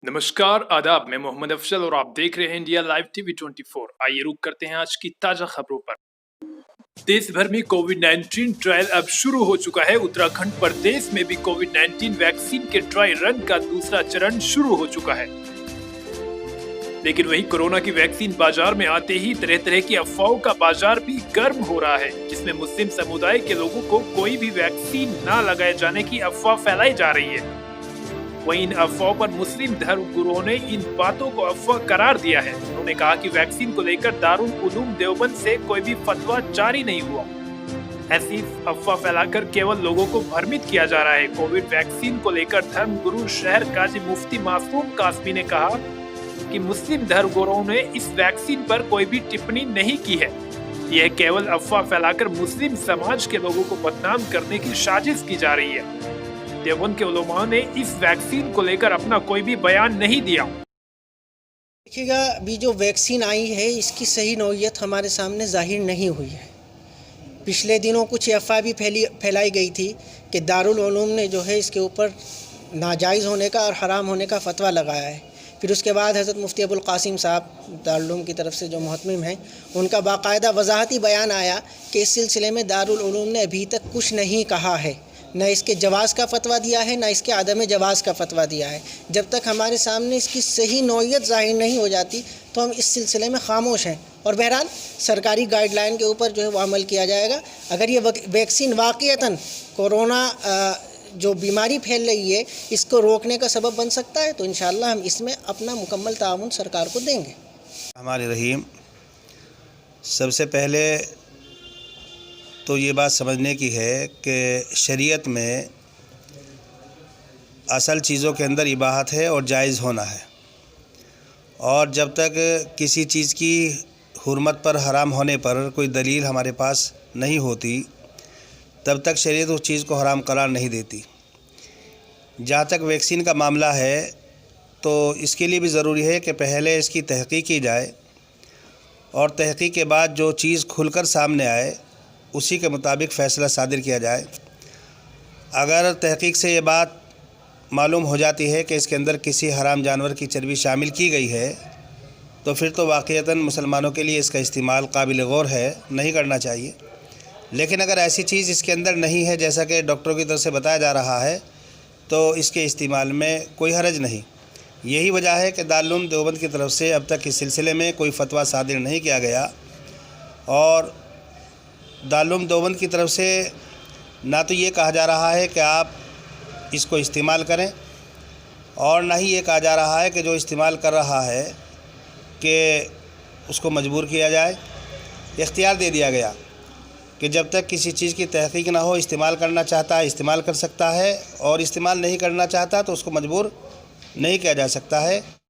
नमस्कार आदाब, मैं मोहम्मद अफजल और आप देख रहे हैं इंडिया लाइव टीवी 24। आइए रुक करते हैं आज की ताजा खबरों पर। देश भर में कोविड-19 ट्रायल अब शुरू हो चुका है। उत्तराखंड प्रदेश में भी कोविड-19 वैक्सीन के ट्रायल रन का दूसरा चरण शुरू हो चुका है। लेकिन वहीं कोरोना की वैक्सीन बाजार में आते ही तरह तरह की अफवाहों का बाजार भी गर्म हो रहा है, जिसमें मुस्लिम समुदाय के लोगों को कोई भी वैक्सीन न लगाए जाने की अफवाह फैलाई जा रही है। वहीं इन अफवाहों पर मुस्लिम धर्म गुरुओं ने इन बातों को अफवाह करार दिया है। उन्होंने कहा कि वैक्सीन को लेकर दारुल उलूम देवबंद से कोई भी फतवा जारी नहीं हुआ। ऐसी अफवाह फैलाकर केवल लोगों को भ्रमित किया जा रहा है। कोविड वैक्सीन को लेकर धर्म गुरु शहर काजी मुफ्ती मासूम कासमी ने कहा कि मुस्लिम धर्म गुरुओं ने इस वैक्सीन पर कोई भी टिप्पणी नहीं की है। यह केवल अफवाह फैलाकर मुस्लिम समाज के लोगों को बदनाम करने की साजिश की जा रही है। देवबंद के उलमा ने इस वैक्सीन को लेकर अपना कोई भी बयान नहीं दिया। देखिएगा, अभी जो वैक्सीन आई है इसकी सही नौइयत हमारे सामने जाहिर नहीं हुई है। पिछले दिनों कुछ अफवाह भी फैलाई गई थी कि दारुल उलूम ने जो है इसके ऊपर नाजायज़ होने का और हराम होने का फतवा लगाया है। फिर उसके बाद हज़रत मुफ्ती अबुल कासिम साहब दारुल उलूम की तरफ से जो मुहतमिम हैं, उनका बाकायदा वजाहती बयान आया कि इस सिलसिले में दारुल उलूम ने अभी तक कुछ नहीं कहा है, न इसके जवाज़ का फ़तवा दिया है, न इसके आदम जवाज़ का फ़तवा दिया है। जब तक हमारे सामने इसकी सही नौइयत ज़ाहिर नहीं हो जाती तो हम इस सिलसिले में खामोश हैं। और बहरहाल सरकारी गाइडलाइन के ऊपर जो है वो अमल किया जाएगा। अगर ये वैक्सीन वाक़ईतन कोरोना जो बीमारी फैल रही है इसको रोकने का सबब बन सकता है तो इंशाअल्लाह हम इसमें अपना मुकम्मल ताउन सरकार को देंगे। हमारे रहीम, सबसे पहले तो ये बात समझने की है कि शरीयत में असल चीज़ों के अंदर इबाहत है और जायज़ होना है, और जब तक किसी चीज़ की हुर्मत पर हराम होने पर कोई दलील हमारे पास नहीं होती तब तक शरीयत उस चीज़ को हराम करार नहीं देती। जहाँ तक वैक्सीन का मामला है तो इसके लिए भी ज़रूरी है कि पहले इसकी तहक़ीक़ की जाए और तहक़ीक़ के बाद जो चीज़ खुलकर सामने आए उसी के मुताबिक फ़ैसला सादिर किया जाए। अगर तहक़ीक़ से ये बात मालूम हो जाती है कि इसके अंदर किसी हराम जानवर की चर्बी शामिल की गई है तो फिर तो वाक़ईतन मुसलमानों के लिए इसका इस्तेमाल काबिल गौर है, नहीं करना चाहिए। लेकिन अगर ऐसी चीज़ इसके अंदर नहीं है जैसा कि डॉक्टरों की तरफ से बताया जा रहा है तो इसके इस्तेमाल में कोई हरज नहीं। यही वजह है कि दारुल उलूम देवबंद की तरफ से अब तक इस सिलसिले में कोई फतवा सादिर नहीं किया गया, और दारुल उलूम देवबंद की तरफ से ना तो ये कहा जा रहा है कि आप इसको इस्तेमाल करें, और ना ही ये कहा जा रहा है कि जो इस्तेमाल कर रहा है कि उसको मजबूर किया जाए। इख्तियार दे दिया गया कि जब तक किसी चीज़ की तहक़ीक़ ना हो, इस्तेमाल करना चाहता है इस्तेमाल कर सकता है, और इस्तेमाल नहीं करना चाहता तो उसको मजबूर नहीं किया जा सकता है।